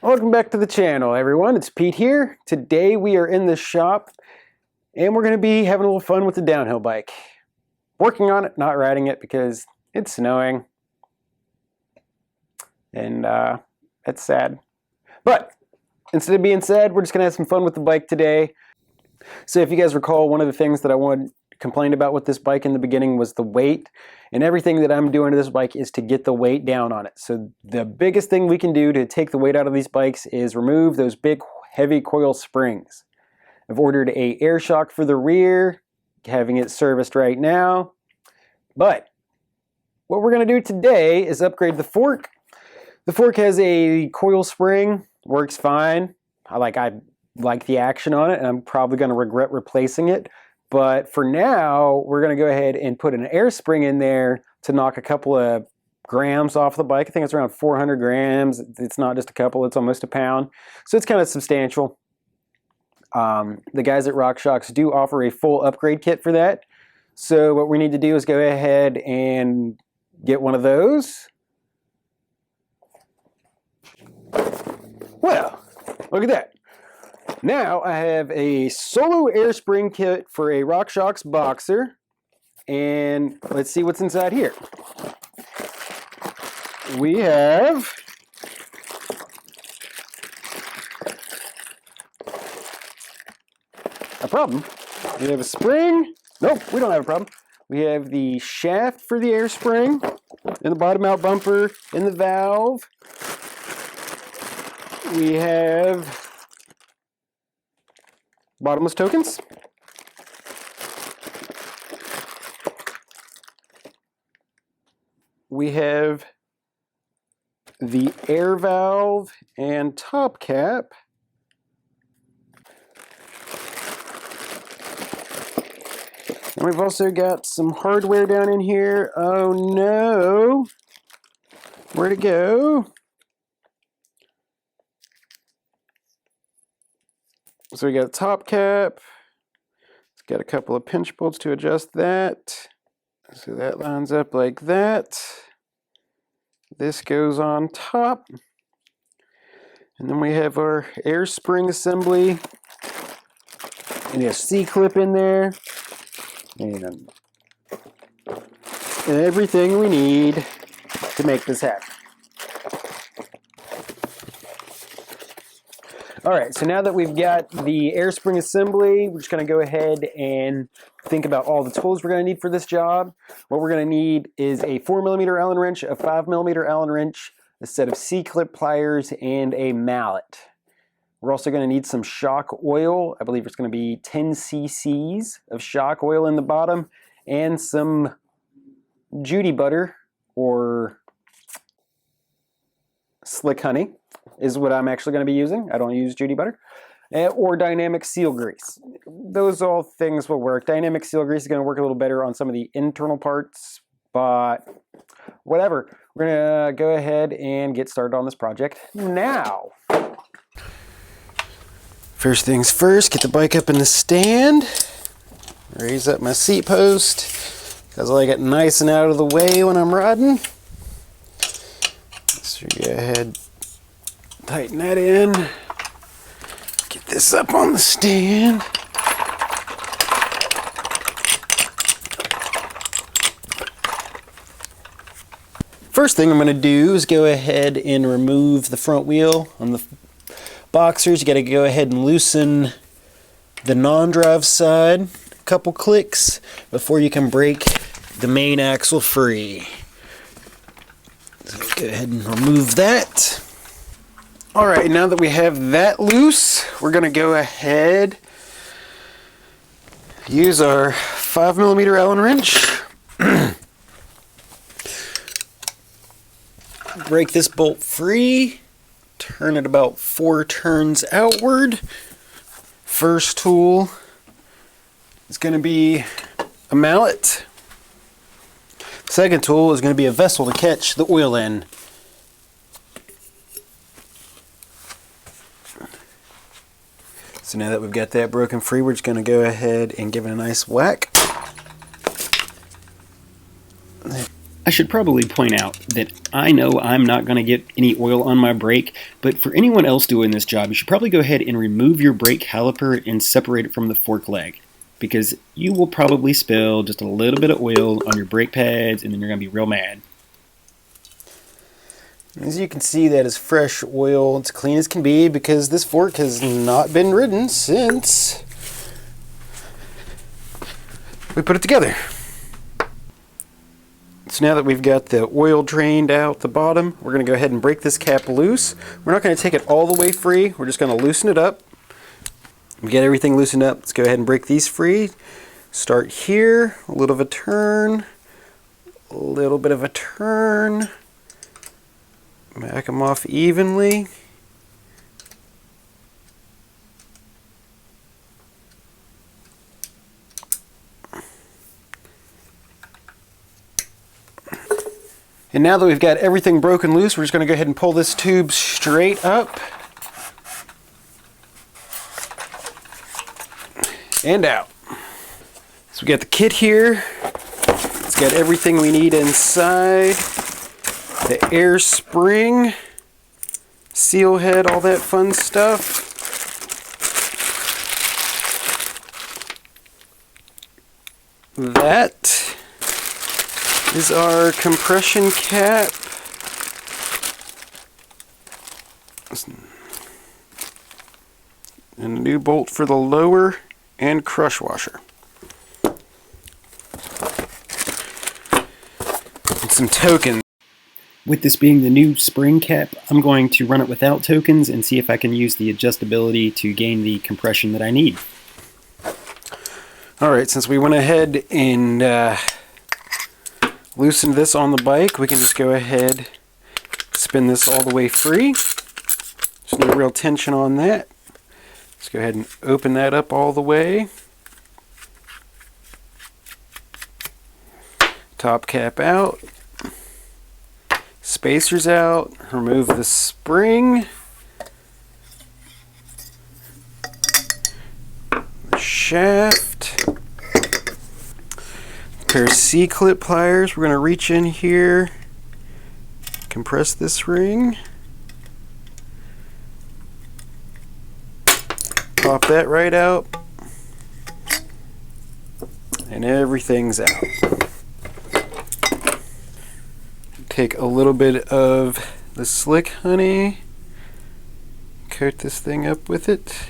Welcome back to the channel, everyone. It's Pete here. Today we are in the shop and we're going to be having a little fun with the downhill bike. Working on it, not riding it because it's snowing. And it's sad. But instead of being sad, we're just going to have some fun with the bike today. So if you guys recall, one of the things that I complained about with this bike in the beginning was the weight. And everything that I'm doing to this bike is to get the weight down on it. So the biggest thing we can do to take the weight out of these bikes is remove those big heavy coil springs. I've ordered a air shock for the rear, having it serviced right now. But what we're going to do today is upgrade the fork. The fork has a coil spring, works fine. I like the action on it, and I'm probably going to regret replacing it. But for now, we're going to go ahead and put an air spring in there to knock a couple of grams off the bike. I think it's around 400 grams. It's not just a couple, it's almost a pound. So it's kind of substantial. The guys at RockShox do offer a full upgrade kit for that. So what we need to do is go ahead and get one of those. Well, look at that. Now I have a solo air spring kit for a RockShox Boxxer, and let's see what's inside here. We have a problem. We have a spring. Nope, we don't have a problem. We have the shaft for the air spring, and the bottom out bumper, and the valve. We have bottomless tokens. We have the air valve and top cap. And we've also got some hardware down in here. Oh no! Where'd it go? So we got a top cap. It's got a couple of pinch bolts to adjust that. So that lines up like that. This goes on top. And then we have our air spring assembly. And a C-clip in there. And everything we need to make this happen. All right, so now that we've got the air spring assembly, we're just gonna go ahead and think about all the tools we're gonna need for this job. What we're gonna need is a 4mm Allen wrench, a 5mm Allen wrench, a set of C-clip pliers, and a mallet. We're also gonna need some shock oil. I believe it's gonna be 10 cc's of shock oil in the bottom, and some Judy butter, or slick honey, is what I'm actually going to be using. I don't use Judy butter. Or dynamic seal grease. Those all things will work. Dynamic seal grease is going to work a little better on some of the internal parts, but whatever. We're going to go ahead and get started on this project now. First things first, get the bike up in the stand. Raise up my seat post because I like it nice and out of the way when I'm riding. So go ahead, tighten that in. Get this up on the stand. First thing I'm going to do is go ahead and remove the front wheel on the Boxxers. You got to go ahead and loosen the non-drive side a couple clicks before you can break the main axle free. So go ahead and remove that. All right, now that we have that loose, we're going to go ahead, use our 5mm Allen wrench. Break this bolt free, turn it about 4 turns outward. First tool is going to be a mallet. Second tool is going to be a vessel to catch the oil in. So now that we've got that broken free, we're just going to go ahead and give it a nice whack. I should probably point out that I know I'm not going to get any oil on my brake, but for anyone else doing this job, you should probably go ahead and remove your brake caliper and separate it from the fork leg, because you will probably spill just a little bit of oil on your brake pads and then you're going to be real mad. As you can see, that is fresh oil. It's clean as can be because this fork has not been ridden since we put it together. So now that we've got the oil drained out the bottom, we're going to go ahead and break this cap loose. We're not going to take it all the way free. We're just going to loosen it up. We get everything loosened up. Let's go ahead and break these free. Start here, a little of a turn, a little bit of a turn. Back them off evenly. And now that we've got everything broken loose, we're just going to go ahead and pull this tube straight up and out. So we got the kit here. It's got everything we need inside. The air spring, seal head, all that fun stuff. That is our compression cap. And a new bolt for the lower and crush washer. And some tokens. With this being the new spring cap, I'm going to run it without tokens and see if I can use the adjustability to gain the compression that I need. Alright, since we went ahead and loosened this on the bike, we can just go ahead, spin this all the way free. There's no real tension on that. Let's go ahead and open that up all the way. Top cap out. Spacers out, remove the spring, the shaft, a pair of C-clip pliers. We're going to reach in here, compress this ring, pop that right out, and everything's out. Take a little bit of the Slick Honey, coat this thing up with it.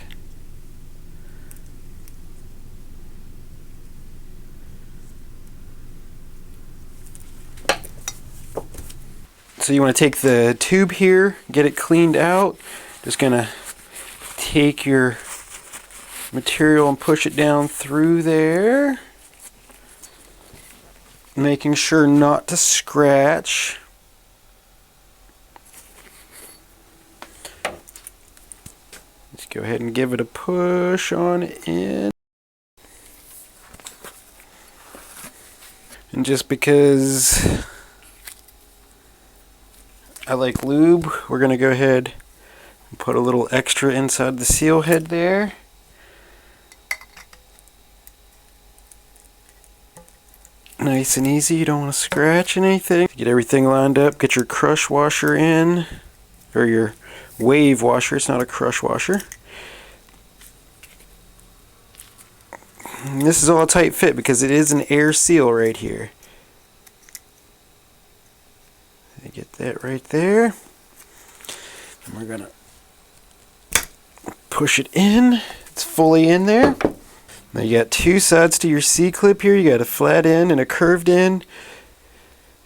So you want to take the tube here, get it cleaned out. Just gonna take your material and push it down through there, making sure not to scratch. Just go ahead and give it a push on in. And just because I like lube, we're going to go ahead and put a little extra inside the seal head there. Nice and easy, you don't want to scratch anything. Get everything lined up, get your crush washer in, or your wave washer, it's not a crush washer. And this is all a tight fit because it is an air seal right here. Get that right there. And we're gonna push it in, it's fully in there. Now you got two sides to your C-clip here. You got a flat end and a curved end.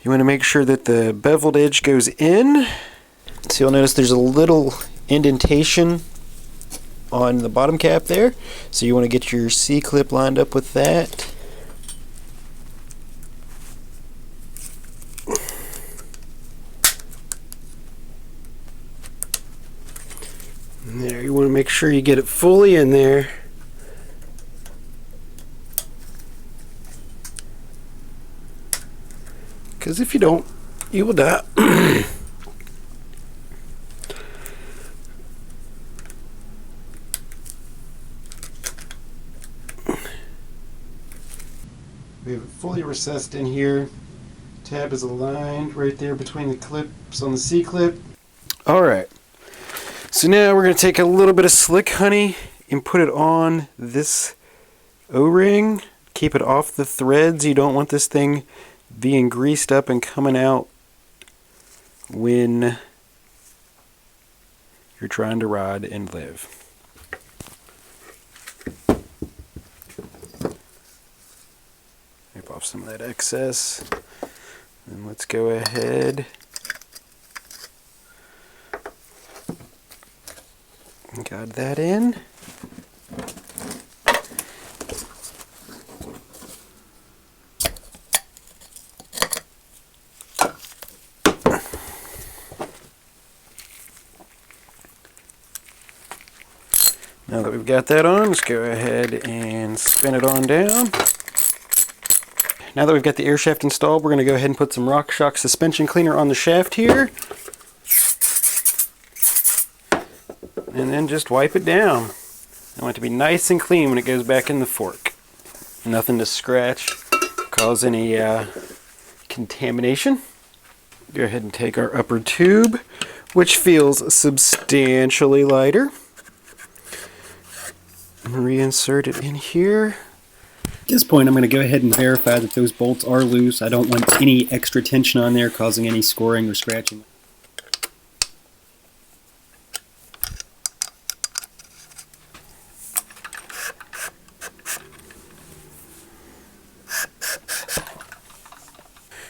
You want to make sure that the beveled edge goes in. So you'll notice there's a little indentation on the bottom cap there. So you want to get your C-clip lined up with that. And there, you want to make sure you get it fully in there. Because if you don't, you will die. We have it fully recessed in here tab is aligned right there between the clips on the C-clip. Alright, so now we're going to take a little bit of slick honey and put it on this O-ring. Keep it off the threads. You don't want this thing being greased up and coming out when you're trying to ride and live. Wipe off some of that excess. And let's go ahead and guide that in. Now that we've got that on, let's go ahead and spin it on down. Now that we've got the air shaft installed, we're going to go ahead and put some RockShox suspension cleaner on the shaft here. And then just wipe it down. I want it to be nice and clean when it goes back in the fork. Nothing to scratch, cause any contamination. Go ahead and take our upper tube, which feels substantially lighter. And reinsert it in here. At this point, I'm going to go ahead and verify that those bolts are loose. I don't want any extra tension on there causing any scoring or scratching.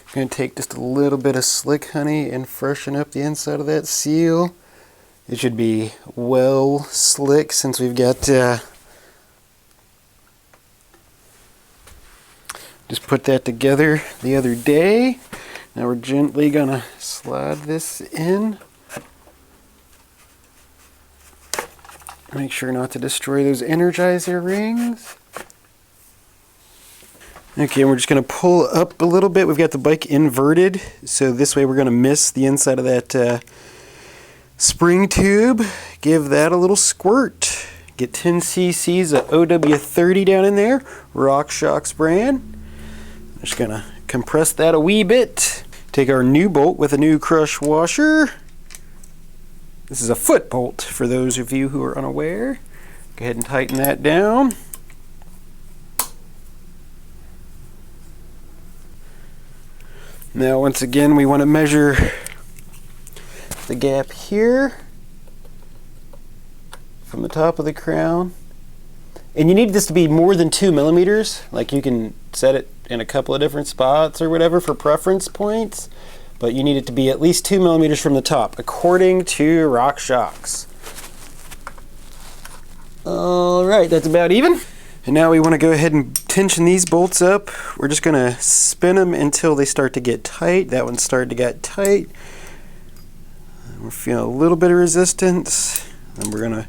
I'm going to take just a little bit of slick honey and freshen up the inside of that seal. It should be well slick since we've got just put that together the other day. Now we're gently gonna slide this in. Make sure not to destroy those energizer rings. Okay, we're just gonna pull up a little bit. We've got the bike inverted, so this way we're gonna miss the inside of that spring tube. Give that a little squirt. Get 10 cc's of OW30 down in there, RockShox brand. I'm just gonna compress that a wee bit. Take our new bolt with a new crush washer. This is a foot bolt for those of you who are unaware. Go ahead and tighten that down. Now once again we want to measure the gap here from the top of the crown. And you need this to be more than 2 millimeters. Like you can set it in a couple of different spots or whatever for preference points, but you need it to be at least 2 millimeters from the top, according to RockShox. Alright, that's about even. And now we want to go ahead and tension these bolts up. We're just going to spin them until they start to get tight. That one started to get tight. We're feeling a little bit of resistance. And we're going to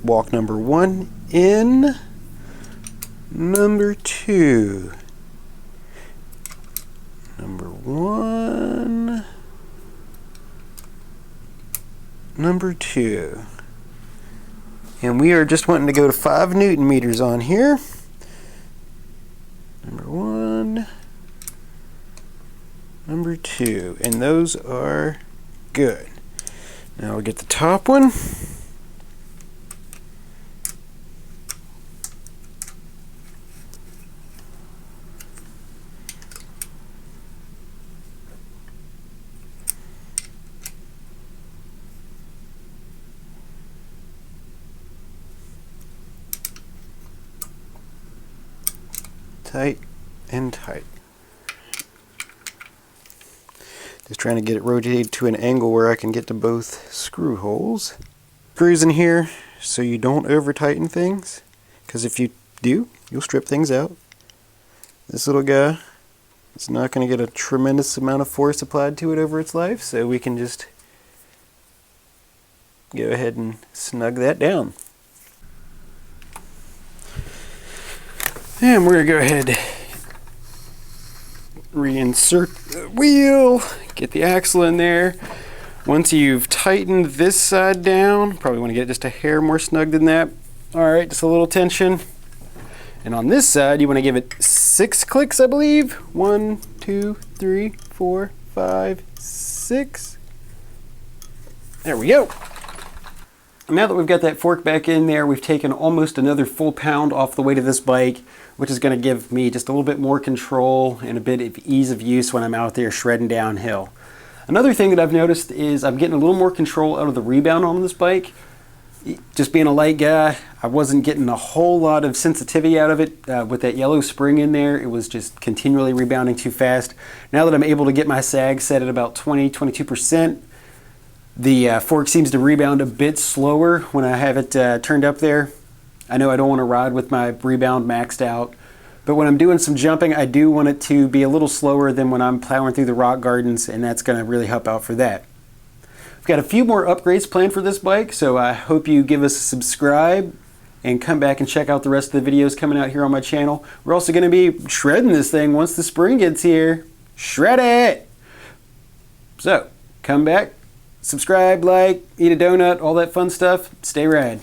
walk number 1 in, number 2. Number 1, number 2. And we are just wanting to go to 5 Newton meters on here. Number 1, number 2. And those are good. Now we'll get the top one. Tight and tight. Just trying to get it rotated to an angle where I can get to both screw holes. Screws in here so you don't over tighten things, because if you do, you'll strip things out. This little guy is not going to get a tremendous amount of force applied to it over its life, so we can just go ahead and snug that down. And we're going to go ahead, reinsert the wheel, get the axle in there. Once you've tightened this side down, probably want to get just a hair more snug than that. Alright, just a little tension. And on this side, you want to give it 6 clicks, I believe. 1, 2, 3, 4, 5, 6. There we go. Now that we've got that fork back in there, we've taken almost another full pound off the weight of this bike, which is going to give me just a little bit more control and a bit of ease of use when I'm out there shredding downhill. Another thing that I've noticed is I'm getting a little more control out of the rebound on this bike. Just being a light guy, I wasn't getting a whole lot of sensitivity out of it. With that yellow spring in there, it was just continually rebounding too fast. Now that I'm able to get my sag set at about 20–22%, the fork seems to rebound a bit slower when I have it turned up there. I know I don't want to ride with my rebound maxed out, but when I'm doing some jumping, I do want it to be a little slower than when I'm plowing through the rock gardens, and that's going to really help out for that. We've got a few more upgrades planned for this bike, so I hope you give us a subscribe and come back and check out the rest of the videos coming out here on my channel. We're also going to be shredding this thing once the spring gets here. Shred it! So, come back, subscribe, like, eat a donut, all that fun stuff. Stay rad.